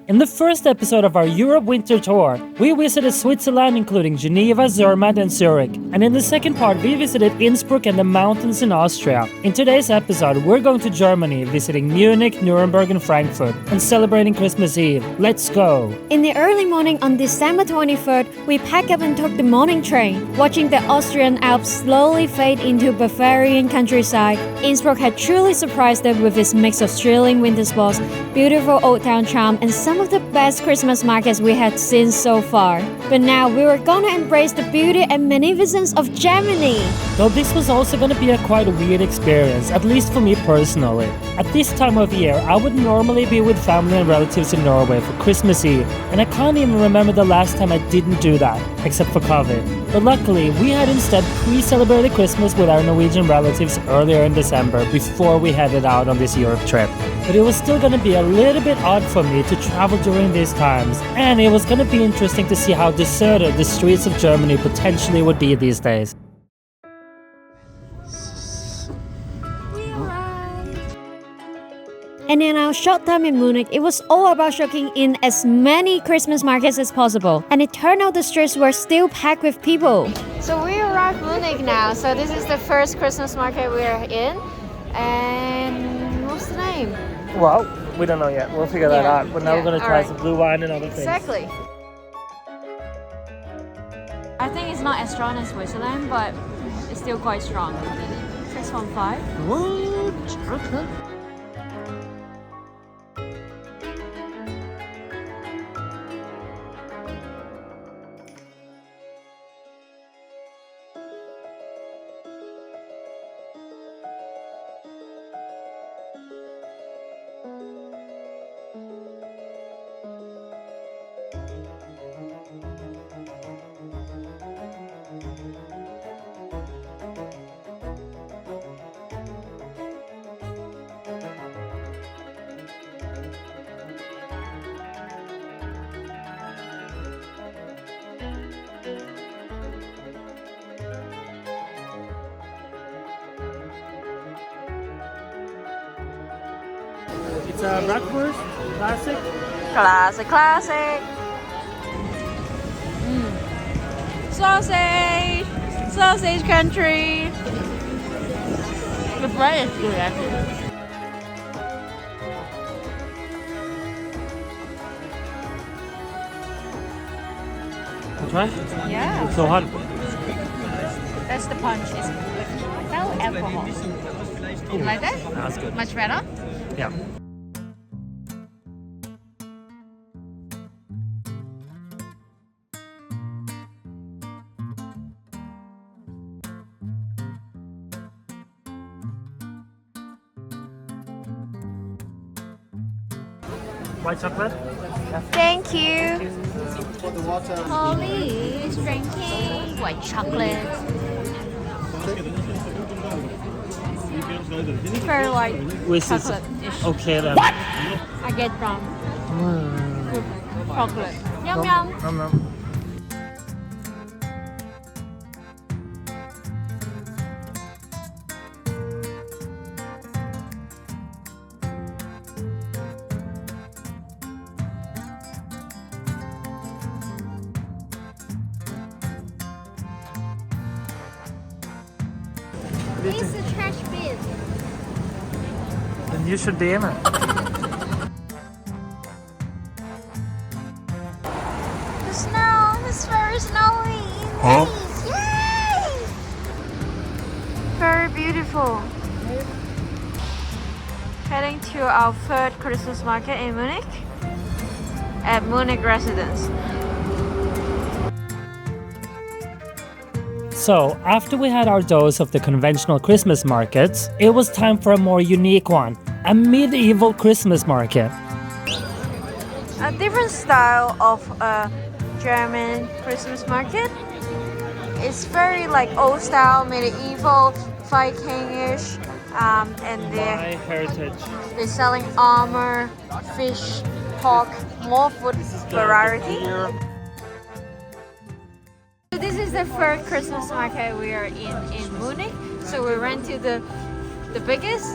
In the first episode of our Europe winter tour, we visited Switzerland including Geneva, Zermatt and Zurich. And in the second part we visited Innsbruck and the mountains in Austria. In today's episode we're going to Germany, visiting Munich, Nuremberg and Frankfurt, and celebrating Christmas Eve. Let's go! In the early morning on December 23rd, we packed up and took the morning train. Watching the Austrian Alps slowly fade into Bavarian countryside, Innsbruck had truly surprised us with its mix of thrilling winter sports, beautiful old town charm, and some of the best Christmas markets we had seen so far. But now we were gonna embrace the beauty and magnificence of Germany. Though this was also gonna be a quite weird experience, at least for me personally. At this time of year, I would normally be with family and relatives in Norway for Christmas Eve, and I can't even remember the last time I didn't do that, except for COVID. But luckily, we had instead pre-celebrated Christmas with our Norwegian relatives earlier in December before we headed out on this Europe trip. But it was still gonna be a little bit odd for me to travel during these times, and it was gonna be interesting to see how deserted the streets of Germany potentially would be these days. And in our short time in Munich, it was all about soaking in as many Christmas markets as possible. And it turned out the streets were still packed with people. So we arrived in Munich now. So this is the first Christmas market we are in. And what's the name? Well, we don't know yet. We'll figure that out. But now we're gonna try some glühwein and other things. Exactly. I think it's not as strong as Switzerland, but it's still quite strong. 6.5. What? Okay. It's a bratwurst, classic. Classic. Sausage country. The bread is good actually. Try? Yeah. It's so hot. That's the punch. It's without alcohol. You like that? That's good. Much better? Yeah. White chocolate? Thank you. Holly is drinking white chocolate. Very light Which is chocolate-ish. okay then. I get from chocolate. Yum yum. Nom, nom. It's a trash bin. Then you should be in it. The snow is very snowy. Huh? Yay! Very beautiful. Heading to our third Christmas market in Munich at Munich residence. So, after we had our dose of the conventional Christmas markets, it was time for a more unique one, a medieval Christmas market. A different style of a German Christmas market. It's very like old style, medieval, Vikingish, and they're selling armor, fish, pork, more food variety. So this is the third Christmas market we are in Munich. So we went to the biggest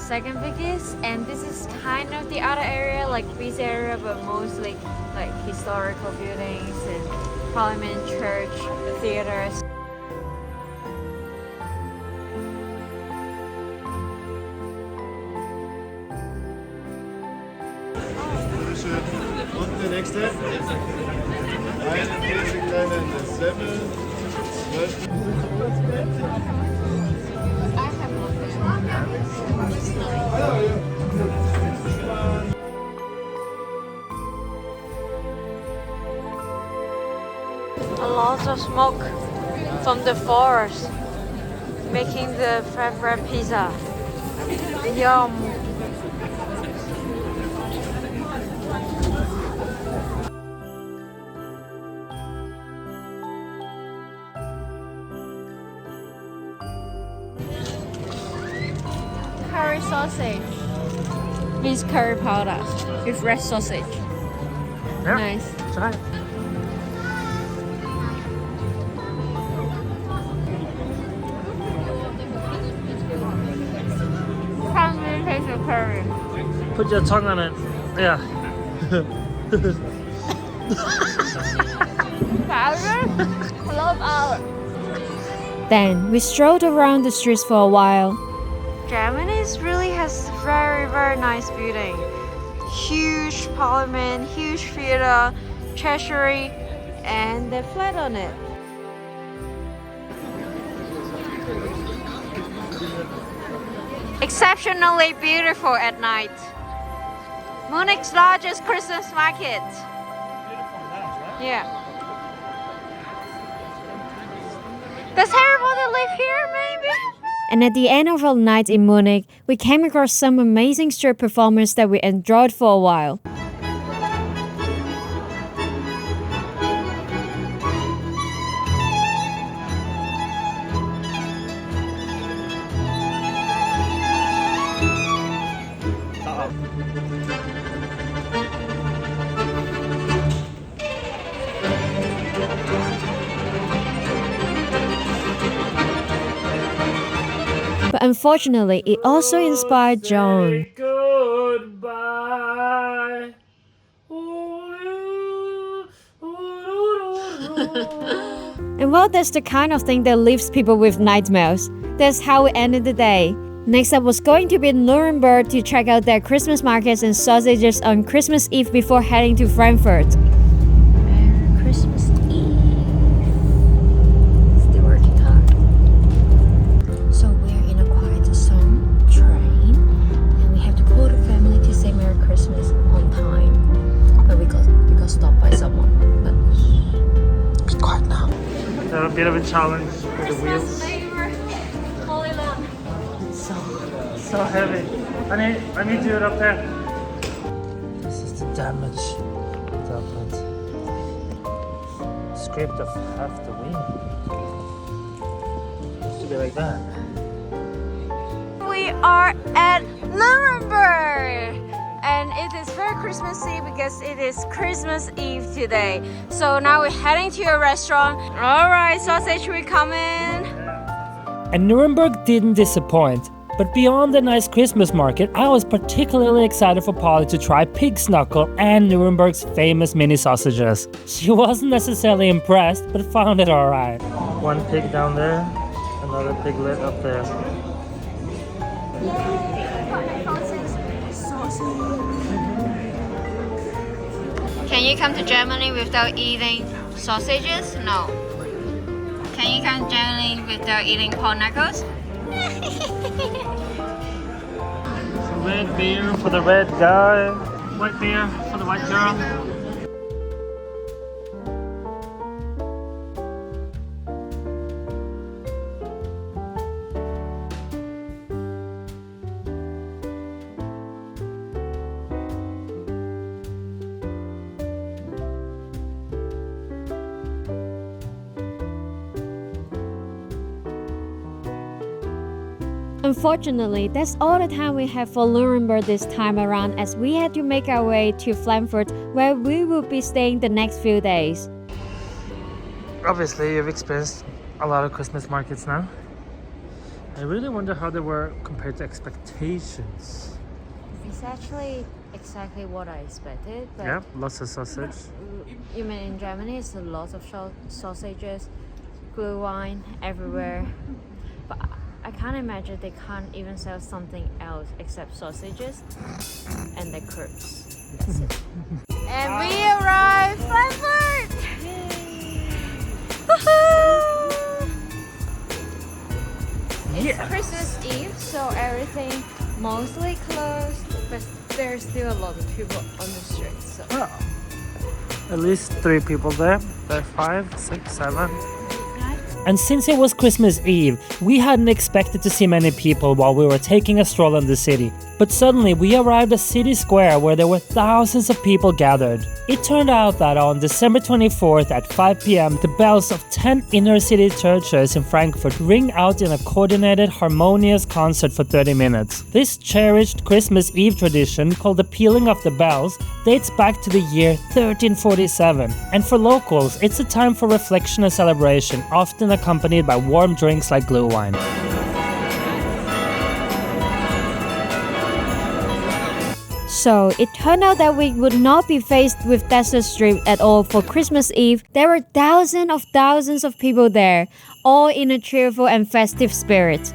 second biggest, and this is kind of the other area, like busy area, but mostly like historical buildings and parliament, church, theaters. Und der nächste. Eine Käse, kleine Semmel. 12. A lot of smoke from the forest, making the Frankfurt pizza. Yum! Curry sausage. Means curry powder with red sausage. Yeah. Nice. Try it. Can't really taste the curry. Put your tongue on it. Yeah. Powder? Love powder. Then we strolled around the streets for a while. Germany really has very nice building. Huge parliament, huge theater, treasury, and the flat on it. Exceptionally beautiful at night. Munich's largest Christmas market. Yeah. Does Harry Potter live here, maybe? And at the end of our night in Munich, we came across some amazing street performers that we enjoyed for a while. But unfortunately, it also inspired John. Goodbye. And well, that's the kind of thing that leaves people with nightmares. That's how we ended the day. Next up was going to be Nuremberg to check out their Christmas markets and sausages on Christmas Eve before heading to Frankfurt. Christmas Eve. Still working hard. So we're in a quiet zone train, and we have to call the family to say Merry Christmas on time. But we got stopped by someone. But be quiet now. A bit of a challenge with the wheels. Holy Lord. So heavy. Let me do it up there. This is the damage that scraped off half the wing. Used to be like that. We are at Nuremberg, and it is very Christmassy because it is Christmas Eve today. So now we're heading to a restaurant. All right, sausage, we come in. And Nuremberg didn't disappoint. But beyond the nice Christmas market, I was particularly excited for Polly to try pig's knuckle and Nuremberg's famous mini sausages. She wasn't necessarily impressed, but found it alright. One pig down there, another piglet up there. Can you come to Germany without eating sausages? No. Can you come to Germany without eating pork knuckles? Red beer for the red guy, white beer for the white girl. Unfortunately, that's all the time we have for Nuremberg this time around, as we had to make our way to Frankfurt, where we will be staying the next few days. Obviously, you've experienced a lot of Christmas markets now. I really wonder how they were compared to expectations. It's actually exactly what I expected. But Yeah, lots of sausage. you mean in Germany, it's a lot of sausages, glühwein everywhere. But I can't imagine they can't even sell something else except sausages and the curds. That's it. And we arrived, Frankfurt! It's Christmas Eve, so everything mostly closed, but there's still a lot of people on the streets. So. Oh. At least 3 people there. There 5, 6, 7. And since it was Christmas Eve, we hadn't expected to see many people while we were taking a stroll in the city. But suddenly we arrived at City Square where there were thousands of people gathered. It turned out that on December 24th at 5 p.m. the bells of 10 inner city churches in Frankfurt ring out in a coordinated, harmonious concert for 30 minutes. This cherished Christmas Eve tradition, called the pealing of the bells, dates back to the year 1347. And for locals, it's a time for reflection and celebration, often accompanied by warm drinks like glühwein. So it turned out that we would not be faced with desert street at all for Christmas Eve. There were thousands of people there, all in a cheerful and festive spirit.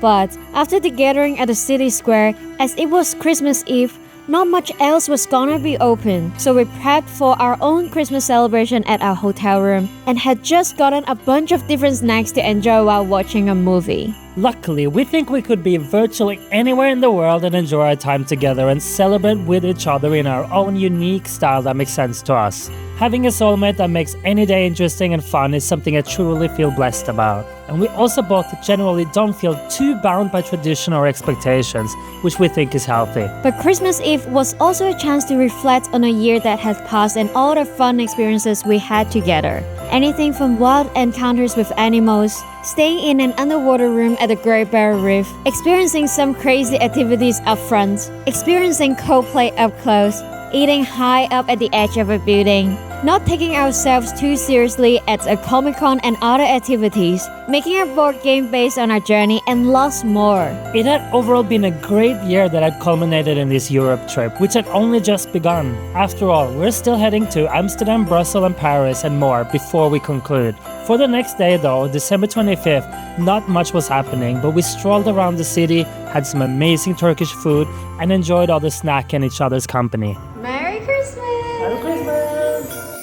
But after the gathering at the city square, as it was Christmas Eve, not much else was gonna be open, so we prepped for our own Christmas celebration at our hotel room and had just gotten a bunch of different snacks to enjoy while watching a movie. Luckily, we think we could be virtually anywhere in the world and enjoy our time together and celebrate with each other in our own unique style that makes sense to us. Having a soulmate that makes any day interesting and fun is something I truly feel blessed about. And we also both generally don't feel too bound by tradition or expectations, which we think is healthy. But Christmas Eve was also a chance to reflect on a year that had passed and all the fun experiences we had together. Anything from wild encounters with animals, staying in an underwater room at the Great Barrier Reef, experiencing some crazy activities up front, experiencing Coldplay up close, eating high up at the edge of a building, not taking ourselves too seriously at a Comic-Con and other activities, making a board game based on our journey, and lots more. It had overall been a great year that had culminated in this Europe trip, which had only just begun. After all, we're still heading to Amsterdam, Brussels, and Paris and more before we conclude. For the next day though, December 25th, not much was happening, but we strolled around the city, had some amazing Turkish food, and enjoyed all the snack and each other's company. Merry Christmas! Merry Christmas!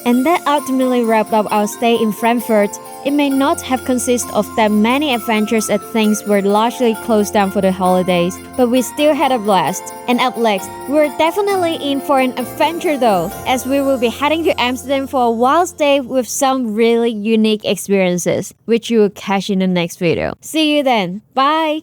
And that ultimately wrapped up our stay in Frankfurt. It may not have consisted of that many adventures as things were largely closed down for the holidays, but we still had a blast. And up next, we're definitely in for an adventure though, as we will be heading to Amsterdam for a wild stay with some really unique experiences, which you will catch in the next video. See you then. Bye!